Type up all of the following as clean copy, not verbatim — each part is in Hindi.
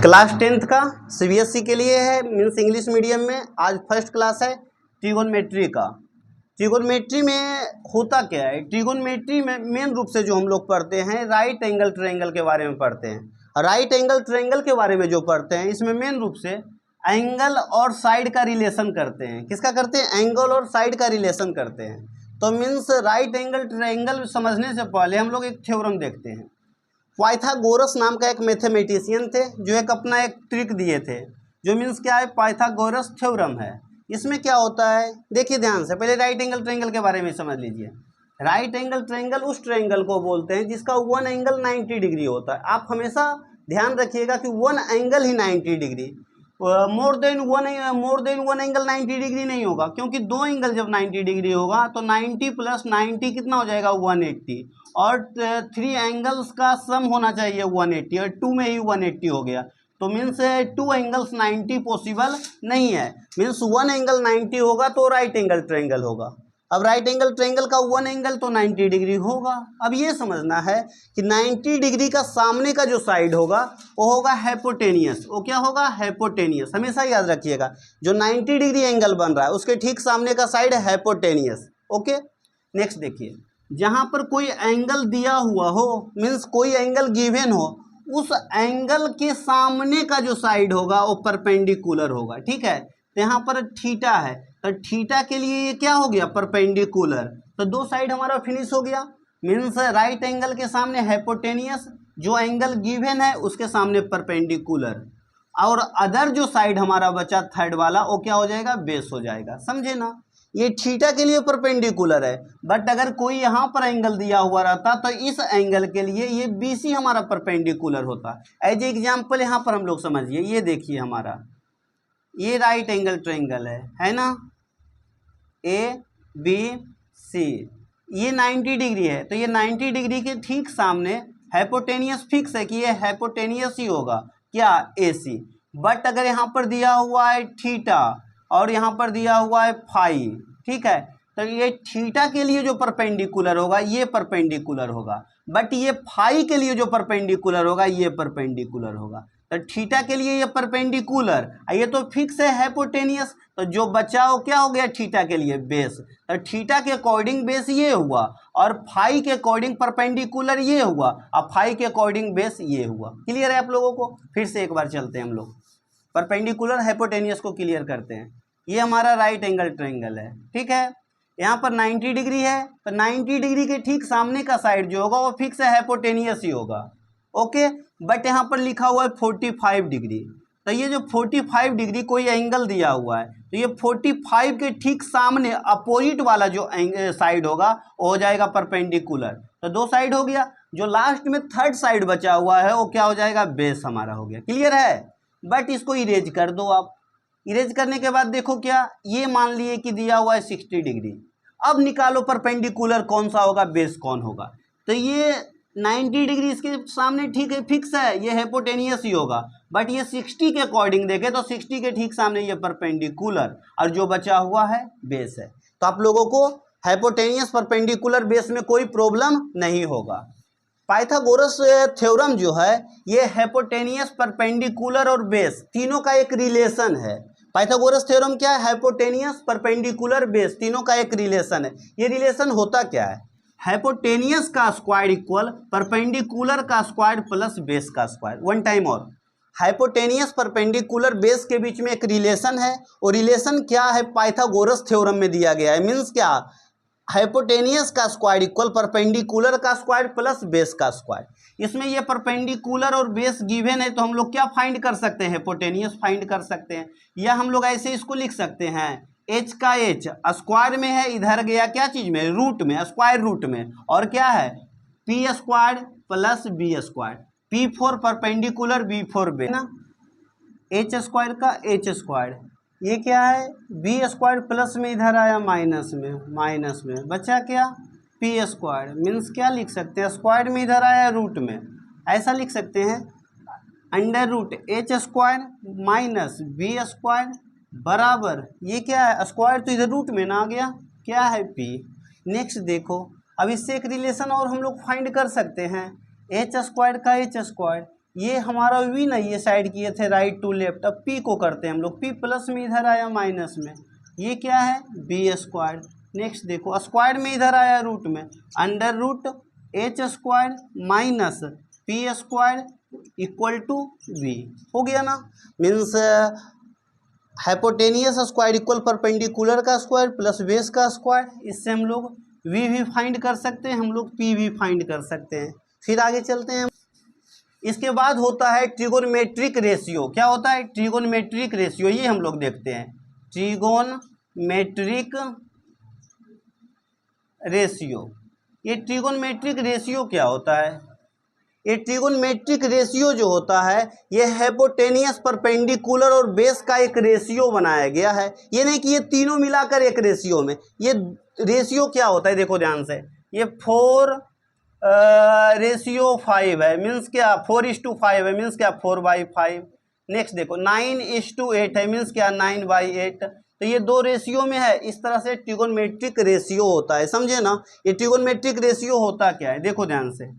क्लास 10th का सीबीएसई के लिए है, मीन्स इंग्लिश मीडियम में। आज फर्स्ट क्लास है ट्रिगोनोमेट्री का। ट्रिगोनोमेट्री में होता क्या है, ट्रिगोनोमेट्री में मेन रूप से जो हम लोग पढ़ते हैं राइट एंगल ट्रायंगल के बारे में पढ़ते हैं। राइट एंगल ट्रायंगल के बारे में जो पढ़ते हैं इसमें मेन रूप से एंगल और साइड का रिलेशन करते हैं। किसका करते हैं? एंगल और साइड का रिलेशन करते हैं। तो मीन्स राइट एंगल ट्रायंगल समझने से पहले हम लोग एक थ्योरम देखते हैं। पाइथागोरस नाम का एक मैथमेटिशियन थे जो एक अपना एक ट्रिक दिए थे, जो मीन्स क्या है, पाइथागोरस थ्योरम है। इसमें क्या होता है देखिए ध्यान से, पहले राइट एंगल ट्रायंगल के बारे में समझ लीजिए। राइट एंगल ट्रायंगल उस ट्रायंगल को बोलते हैं जिसका वन एंगल 90 डिग्री होता है। आप हमेशा ध्यान रखिएगा कि वन एंगल ही 90 degree, more than one angle 90 degree नहीं होगा, क्योंकि दो एंगल जब 90 डिग्री होगा तो 90 प्लस 90 कितना हो जाएगा 180, और 3 एंगल्स का सम होना चाहिए 180, और 2 में ही 180 हो गया। तो मीन्स 2 एंगल्स 90 पॉसिबल नहीं है। मीन्स वन एंगल 90 होगा तो राइट एंगल ट्रायंगल होगा। अब राइट एंगल ट्रायंगल का वन एंगल तो 90 डिग्री होगा। अब ये समझना है कि 90 डिग्री का सामने का जो साइड होगा वो होगा हाइपोटेनियस। वो क्या होगा? हाइपोटेनियस। हमेशा याद रखिएगा, जो 90 डिग्री एंगल बन रहा है उसके ठीक सामने का साइड है हाइपोटेनियस। ओके, नेक्स्ट देखिए, जहाँ पर कोई एंगल दिया हुआ हो, मीन्स कोई एंगल गिवन हो, उस एंगल के सामने का जो साइड होगा वो परपेंडिकुलर होगा। ठीक है, तो यहाँ पर थीटा है, तो थीटा के लिए ये क्या हो गया? परपेंडिकुलर। तो दो साइड हमारा फिनिश हो गया। मीन्स राइट एंगल के सामने हाइपोटेनियस, जो एंगल गिवन है उसके सामने परपेंडिकुलर, और अदर जो साइड हमारा बचा थर्ड वाला वो क्या हो जाएगा? बेस हो जाएगा। समझे ना? ये थीटा के लिए परपेंडिकुलर है, बट अगर कोई यहाँ पर एंगल दिया हुआ रहता तो इस एंगल के लिए ये बीसी हमारा परपेंडिकुलर होता। एज एग्जाम्पल यहाँ पर हम लोग समझिए, ये देखिए हमारा ये राइट एंगल ट्रायंगल है ना, ए बी सी, ये 90 डिग्री है, तो ये 90 डिग्री के ठीक सामने हाइपोटेनियस फिक्स है कि ये हाइपोटेनियस ही होगा, क्या? ए सी। बट अगर यहाँ पर दिया हुआ है थीटा और यहाँ पर दिया हुआ है फाई, ठीक है, तो ये थीटा के लिए जो परपेंडिकुलर होगा ये परपेंडिकुलर होगा, बट ये फाई के लिए जो परपेंडिकुलर होगा ये परपेंडिकुलर होगा। तो थीटा के लिए ये परपेंडिकुलर, ये तो फिक्स है हाइपोटेनियस, तो जो बचा वो क्या हो गया? थीटा के लिए बेस। तो थीटा के अकॉर्डिंग बेस ये हुआ, और फाई के अकॉर्डिंग परपेंडिकुलर ये हुआ, और फाई के अकॉर्डिंग बेस ये हुआ। क्लियर है आप लोगों को? फिर से एक बार चलते हैं हम लोग, परपेंडिकुलर हाइपोटेनियस को क्लियर करते हैं। ये हमारा राइट एंगल ट्रायंगल है, ठीक है, यहाँ पर 90 डिग्री है, तो 90 डिग्री के ठीक सामने का साइड जो होगा वो फिक्स है हाइपोटेनियस ही होगा। ओके, बट यहाँ पर लिखा हुआ है 45 डिग्री, तो ये जो 45 डिग्री कोई एंगल दिया हुआ है, तो ये 45 के ठीक सामने अपोजिट वाला जो साइड होगा वो हो जाएगा परपेंडिकुलर। तो दो साइड हो गया, जो लास्ट में थर्ड साइड बचा हुआ है वो क्या हो जाएगा? बेस हमारा हो गया। क्लियर है? बट इसको इरेज कर दो आप। इरेज करने के बाद देखो क्या, ये मान लिए कि दिया हुआ है 60 डिग्री। अब निकालो परपेंडिकुलर कौन सा होगा, बेस कौन होगा। तो ये 90 डिग्री इसके सामने ठीक है, फिक्स है, ये हाइपोटेनियस ही होगा, बट ये 60 के अकॉर्डिंग देखे तो 60 के ठीक सामने ये परपेंडिकुलर, और जो बचा हुआ है बेस है। तो आप लोगों को हाइपोटेनियस परपेंडिकुलर बेस में कोई प्रॉब्लम नहीं होगा। पाइथागोरस थ्योरम जो है ये हाइपोटेनियस, परपेंडिकुलर और बेस तीनों का एक रिलेशन है। पाइथागोरस थ्योरम क्या है? हाइपोटेनियस, परपेंडिकुलर, बेस तीनों का एक रिलेशन है। ये रिलेशन होता क्या है? हाइपोटेनियस का स्क्वायर इक्वल परपेंडिकुलर का स्क्वायर प्लस बेस का स्क्वायर। वन टाइम और, हाइपोटेनियस परपेंडिकुलर बेस के बीच में एक रिलेशन है, और रिलेशन क्या है? पाइथागोरस थ्योरम में दिया गया है। मीन्स क्या? हाइपोटेनियस का स्क्वायर इक्वल परपेंडिकुलर का स्क्वायर प्लस बेस का स्क्वायर। इसमें ये परपेंडिकुलर और बेस गिवन है, तो हम लोग क्या फाइंड कर सकते हैं? हाइपोटेनियस फाइंड कर सकते हैं, या हम लोग ऐसे इसको लिख सकते हैं, एच का एच स्क्वायर में है, इधर गया क्या चीज में? रूट में, स्क्वायर रूट में, और क्या है? P square plus B square, P for perpendicular, B for base ना, एच स्क्वायर का एच स्क्वायर, ये क्या है? बी स्क्वायर प्लस में इधर आया माइनस में बचा क्या? P square. मीन्स क्या लिख सकते हैं? स्क्वायर में इधर आया रूट में, ऐसा लिख सकते हैं, under root H square minus B square बराबर, ये क्या है? स्क्वायर तो इधर रूट में ना आ गया, क्या है? पी। नेक्स्ट देखो, अब इससे एक रिलेशन और हम लोग फाइंड कर सकते हैं, एच स्क्वायर का एच स्क्वायर, ये हमारा v ना, ये साइड किए थे राइट टू लेफ्ट, अब p को करते हैं हम लोग, p प्लस में इधर आया माइनस में, ये क्या है बी स्क्वायर। नेक्स्ट देखो स्क्वायर में इधर आया रूट में, under root H square minus P square equal to B, हो गया ना। Means hypotenuse square equal perpendicular का स्क्वायर प्लस बेस का स्क्वायर, इससे हम लोग v भी फाइंड कर सकते हैं, हम लोग p भी फाइंड कर सकते हैं। फिर आगे चलते हैं। इसके बाद होता है ट्रिगोनमेट्रिक रेशियो। क्या होता है ट्रिगोनमेट्रिक रेशियो, ये हम लोग देखते हैं। ट्रिगोनमेट्रिक रेशियो, ये ट्रिगोनमेट्रिक रेशियो क्या होता है? ये ट्रिगोनमेट्रिक रेशियो जो होता है ये हाइपोटेनियस परपेंडिकुलर और बेस का एक रेशियो बनाया गया है। ये नहीं कि ये तीनों मिलाकर एक रेशियो में, ये रेशियो क्या होता है देखो ध्यान से, ये 4:5 है, मीन्स क्या 4:5 है, मीन्स क्या 4/5। नेक्स्ट देखो 9:8 है, मीन्स क्या 9/8। तो ये दो रेशियो में है, इस तरह से ट्रिगोनमेट्रिक रेशियो होता है, समझे ना। ये ट्रिगोनमेट्रिक रेशियो होता क्या है देखो ध्यान से,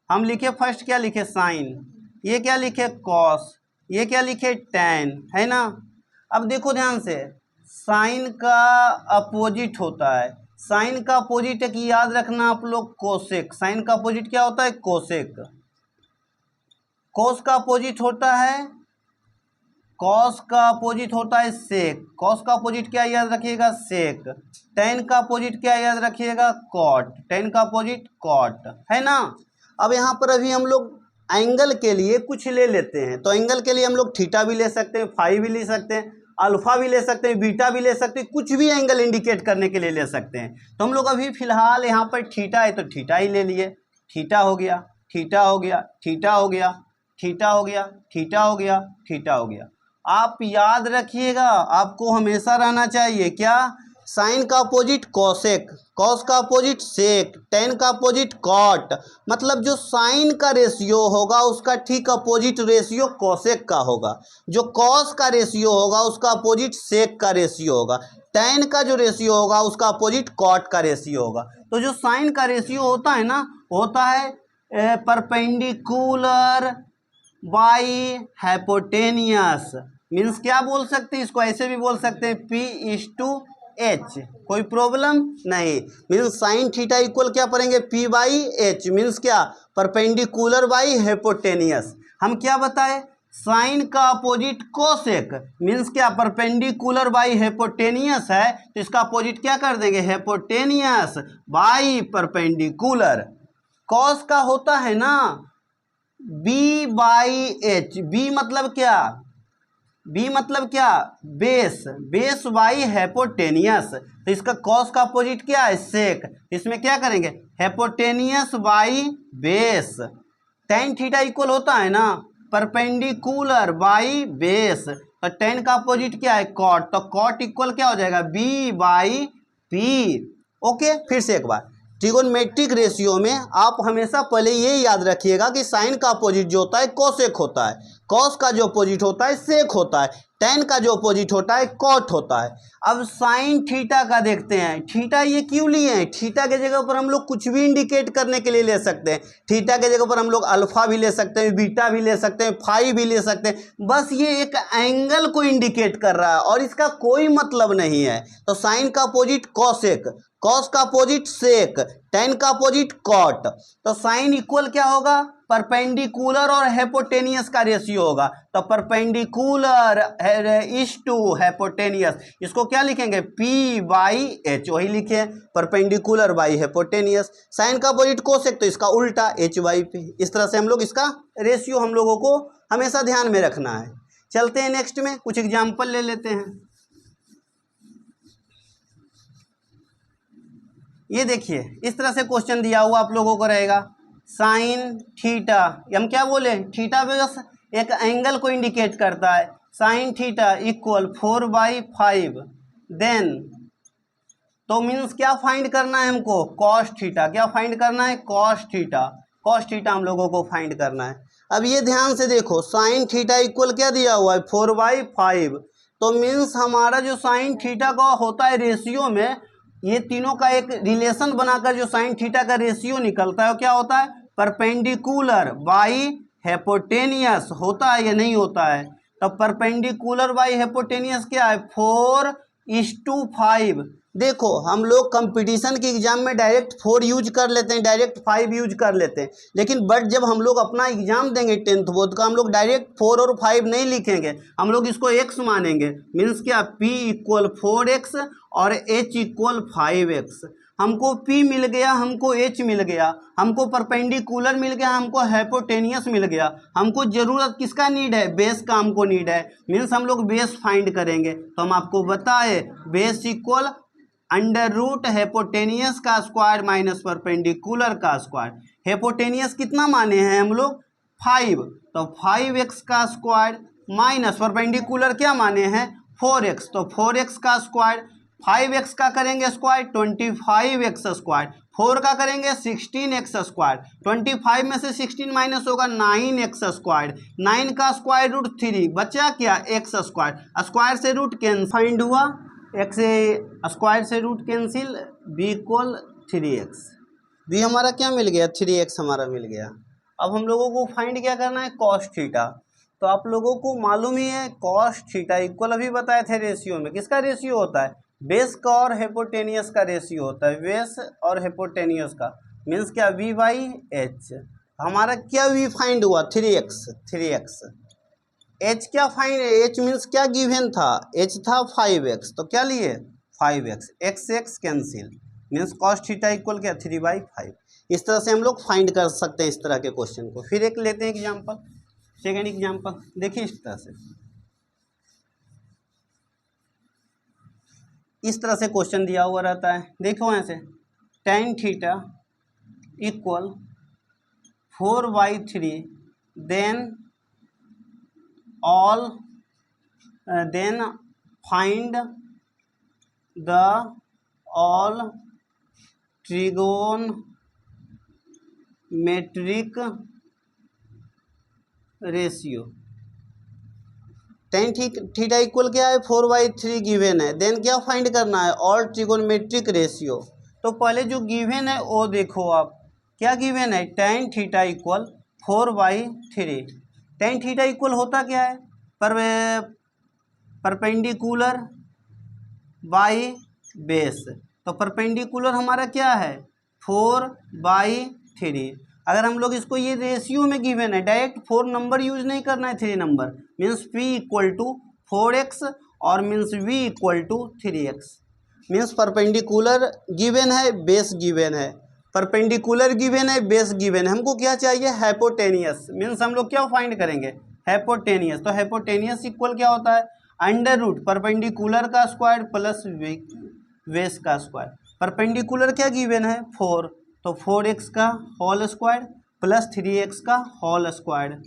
हम लिखे फर्स्ट क्या लिखे साइन, ये क्या लिखे कॉस, ये क्या लिखे टैन, है ना। अब देखो ध्यान से, साइन का अपोजिट होता है, साइन का अपोजिट एक याद रखना आप लोग कोसेक, साइन का अपोजिट क्या होता है कोसेक। कॉस का अपोजिट होता है, कॉस का अपोजिट होता है सेक, कॉस का अपोजिट क्या याद रखिएगा सेक। टैन का अपोजिट क्या याद रखिएगा कॉट, टैन का अपोजिट कॉट, है ना। अब यहाँ पर अभी हम लोग एंगल के लिए कुछ ले लेते हैं, तो एंगल के लिए हम लोग थीटा भी ले सकते हैं, फाई भी ले सकते हैं, अल्फा भी ले सकते हैं, बीटा भी ले सकते हैं, कुछ भी एंगल इंडिकेट करने के लिए ले सकते हैं। तो हम लोग अभी फिलहाल यहाँ पर थीटा है तो थीटा ही ले लिए, थीटा हो गया, थीटा हो गया, थीटा हो गया, थीटा हो गया, थीटा हो गया, थीटा हो गया। आप याद रखिएगा, आपको हमेशा रहना चाहिए क्या, साइन का अपोजिट कोसेक, कॉस का अपोजिट सेक, टैन का अपोजिट कॉट। मतलब जो साइन का रेशियो होगा उसका ठीक अपोजिट रेशियो कोसेक का होगा, जो कॉस का रेशियो होगा उसका अपोजिट सेक का रेशियो होगा, टैन का जो रेशियो होगा उसका अपोजिट कॉट का रेशियो होगा। तो जो साइन का रेशियो होता है ना, होता है परपेंडिकुलर बाई हाइपोटेनियस। मीन्स क्या बोल सकते हैं इसको, ऐसे भी बोल सकते हैं P/H, कोई प्रॉब्लम नहीं। मीन्स साइन थीटा इक्वल क्या पढ़ेंगे P/H, मीन्स क्या परपेंडिकुलर बाई हाइपोटेनियस। हम क्या बताए, साइन का अपोजिट कोसेक, मीन्स क्या परपेंडिकुलर बाई हाइपोटेनियस है, तो इसका अपोजिट क्या कर देंगे हाइपोटेनियस बाई परपेंडिकुलर। कॉस का होता है ना B/H, बी मतलब क्या, बी मतलब क्या बेस, बेस बाई हाइपोटेनियस। तो इसका कॉस का अपोजिट क्या है सेक, इसमें क्या करेंगे hypotenuse by base. Tan theta equal होता है ना परपेंडिकुलर बाई बेस, तो टेन का अपोजिट क्या है कॉट, तो कॉट इक्वल क्या हो जाएगा B/P। ओके, फिर से एक बार, ट्रिगोनमेट्रिक रेशियो में आप हमेशा पहले ये याद रखिएगा कि साइन का अपोजिट जो होता है कोसेक होता है, कॉस का जो अपोजिट होता है सेक होता है, टैन का जो अपोजिट होता है कॉट होता है। अब साइन थीटा का देखते हैं, थीटा ये क्यों लिए हैं, थीटा के जगह पर हम लोग कुछ भी इंडिकेट करने के लिए ले सकते हैं। थीटा के जगह पर हम लोग अल्फा भी ले सकते हैं, बीटा भी ले सकते हैं, फाई भी ले सकते हैं, बस ये एक एंगल को इंडिकेट कर रहा है और इसका कोई मतलब नहीं है। तो साइन का अपोजिट कॉसेक, कॉस का अपोजिट सेक, टैन का अपोजिट कॉट। तो साइन इक्वल क्या होगा परपेंडिकुलर और हाइपोटेनियस का रेशियो होगा, तो परपेंडिकुलर इज टू हाइपोटेनियस, इसको क्या लिखेंगे P/H, वही लिखे परपेंडिकुलर बाई हाइपोटेनियस। साइन का अपोजिट कोसेक तो इसका उल्टा H/P। इस तरह से हम लोग इसका रेशियो हम लोगों को हमेशा ध्यान में रखना है। चलते हैं नेक्स्ट में, कुछ एग्जाम्पल ले लेते हैं। ये देखिए इस तरह से क्वेश्चन दिया हुआ आप लोगों को रहेगा, साइन थीटा, हम क्या बोले थीटा बस एक एंगल को इंडिकेट करता है, साइन थीटा इक्वल 4/5, देन तो मीन्स क्या फाइंड करना है हमको कॉस थीटा, क्या फाइंड करना है कॉस थीटा, कॉस थीटा हम लोगों को फाइंड करना है। अब ये ध्यान से देखो साइन थीटा इक्वल क्या दिया हुआ है 4/5, तो मीन्स हमारा जो साइन थीटा का होता है रेशियो में, ये तीनों का एक रिलेशन बनाकर जो साइन थीटा का रेशियो निकलता है वो क्या होता है परपेंडिकुलर बाई हेपोटेनियस होता है या नहीं होता है? तो परपेंडिकुलर बाई हेपोटेनियस क्या है? 4:5। देखो हम लोग कंपटीशन के एग्जाम में डायरेक्ट 4 यूज कर लेते हैं, डायरेक्ट 5 यूज कर लेते हैं, लेकिन बट जब हम लोग अपना एग्जाम देंगे 10th बोर्ड का, हम लोग डायरेक्ट 4 और 5 नहीं लिखेंगे, हम लोग इसको x मानेंगे। मीन्स क्या? p = 4x और h = 5x। हमको p मिल गया, हमको h मिल गया, हमको परपेंडिकुलर मिल गया, हमको हाइपोटेनियस मिल गया। हमको जरूरत किसका नीड है? बेस का हमको नीड है। मीन्स हम लोग बेस फाइंड करेंगे। तो हम आपको बताए बेस इक्वल √ हेपोटेनियस का स्क्वायर माइनस परपेंडिकुलर का स्क्वायर। हेपोटेनियस कितना माने हैं हम लोग? 5। तो 5x का स्क्वायर माइनस परपेंडिकुलर क्या माने हैं? 4x। तो 4x का स्क्वायर, 5x का करेंगे स्क्वायर 25x स्क्वायर, 4 का करेंगे 16x स्क्वायर, 25 में से 16 माइनस होगा 9x स्क्वायर, 9 का स्क्वायर रूट 3, बचा क्या? x square. स्क्वायर से रूट कैंसिल फाइंड हुआ, x स्क्वायर से root cancel, b = 3x। b हमारा क्या मिल गया? 3x हमारा मिल गया। अब हम लोगों को फाइंड क्या करना है? cos theta. तो आप लोगों को मालूम ही है cos थीटा इक्वल, अभी बताए थे रेशियो में, किसका रेशियो होता है? बेस का और हेपोटेनियस का रेशियो होता है, बेस और हेपोटेनियस का। मीन्स क्या? v/h। हमारा क्या v फाइंड हुआ? 3x। h क्या फाइंड? h मीन्स क्या गिवन था? h था 5x, तो क्या लिए? 5x, x cancel, means cos theta equal क्या? 3/5। इस तरह से हम लोग फाइंड कर सकते हैं इस तरह के क्वेश्चन को। फिर एक लेते हैं एग्जाम्पल, सेकेंड एग्जाम्पल देखिए। इस तरह से क्वेश्चन दिया हुआ रहता है, देखो ऐसे tan theta equal 4/3 then find the all trigonometric ratio. tan theta equal क्या है? 4/3 गिवन है, देन क्या फाइंड करना है? All trigonometric ratio. तो पहले जो गिवन है वो देखो आप, क्या गिवन है? tan theta equal 4/3। tan theta equal होता क्या है? Perpendicular by base. तो परपेंडिकुलर हमारा क्या है? 4/3। अगर हम लोग इसको ये रेशियो में गिवन है, डायरेक्ट 4 नंबर यूज नहीं करना है, 3 नंबर। मीन्स p = 4x और means v = 3x। Means perpendicular given है, बेस गिवन है, परपेंडिकुलर गिवन है, बेस गिवन है। हमको क्या चाहिए? हाइपोटेनियस। मीन्स हम लोग क्या फाइंड करेंगे? हाइपोटेनियस। तो हाइपोटेनियस इक्वल क्या होता है? √ परपेंडिकुलर का स्क्वायर प्लस बेस का स्क्वायर। परपेंडिकुलर क्या गिवन है? 4, तो 4x का होल स्क्वायर प्लस 3x का होल स्क्वायर।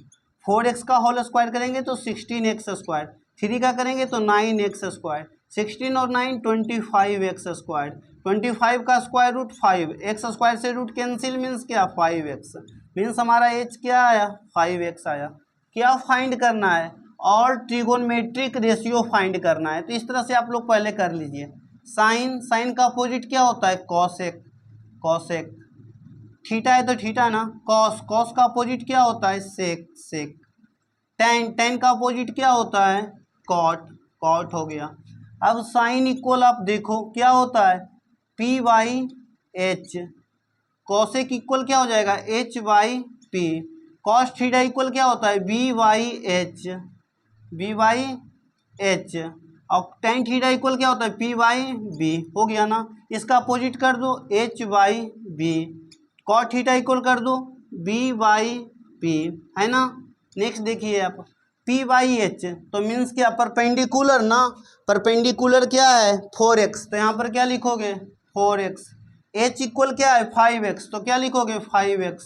4x का होल स्क्वायर करेंगे तो 16x स्क्वायर, 3 का करेंगे तो 9x स्क्वायर, 16 और 9 25x स्क्वायर, 25 का स्क्वायर रूट 5, x स्क्वायर से रूट कैंसिल, मीन्स क्या? 5x। मीन्स हमारा h क्या आया? 5x आया। क्या फाइंड करना है? और ट्रिगोनमेट्रिक रेशियो फाइंड करना है। तो इस तरह से आप लोग पहले कर लीजिए। साइन का अपोजिट क्या होता है? कॉसेक। थीटा है तो थीटा ना, कॉस का अपोजिट क्या होता है? सेक। टेन का अपोजिट क्या होता है? कॉट हो गया। अब साइन इक्वल आप देखो क्या होता है? p/h। कॉसेक इक्वल क्या हो जाएगा? h/p। कॉस थीटा इक्वल क्या होता है? b/h। और टेन थीटा इक्वल क्या होता है? p/b। हो गया ना। इसका अपोजिट कर दो, h/b। कॉट थीटा इक्वल कर दो b/p, है ना। नेक्स्ट देखिए आप, p/h तो मीन्स क्या? परपेंडिकुलर ना, परपेंडिकुलर क्या है? 4x, तो यहाँ पर क्या लिखोगे? 4x। h इक्वल क्या है? 5x, तो क्या लिखोगे? 5x।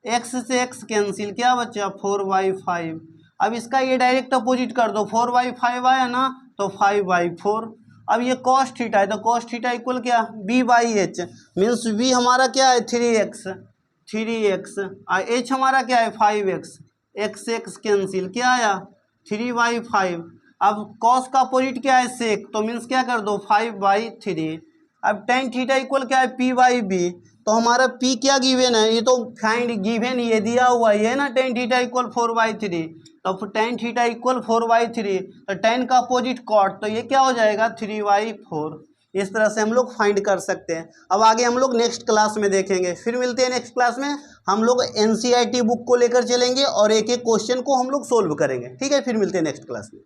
x से x कैंसिल, क्या बचा? 4/5। अब इसका ये डायरेक्ट अपोजिट कर दो, 4/5 आया ना, तो 5/4। अब ये cos थीटा है, तो cos थीटा इक्वल क्या? b/h। मीन्स b हमारा क्या है? 3x और h हमारा क्या है? 5x। x कैंसिल, क्या आया? 3/5। अब cos का अपोजिट क्या है? सेक, तो मीन्स क्या कर दो? 5/3। अब tan थीटा इक्वल क्या है? p/b। तो हमारा P क्या गिवन है, ये तो फाइंड गिवन ये दिया हुआ है, ये ना tan थीटा इक्वल 4/3, तो tan थीटा इक्वल 4/3, तो tan का अपोजिट cot, तो ये क्या हो जाएगा 3/4। इस तरह से हम लोग फाइंड कर सकते हैं। अब आगे हम लोग नेक्स्ट क्लास में देखेंगे, फिर मिलते हैं नेक्स्ट क्लास में। हम लोग NCERT बुक को लेकर चलेंगे और एक एक क्वेश्चन को हम लोग सोल्व करेंगे। ठीक है, फिर मिलते हैं नेक्स्ट क्लास में।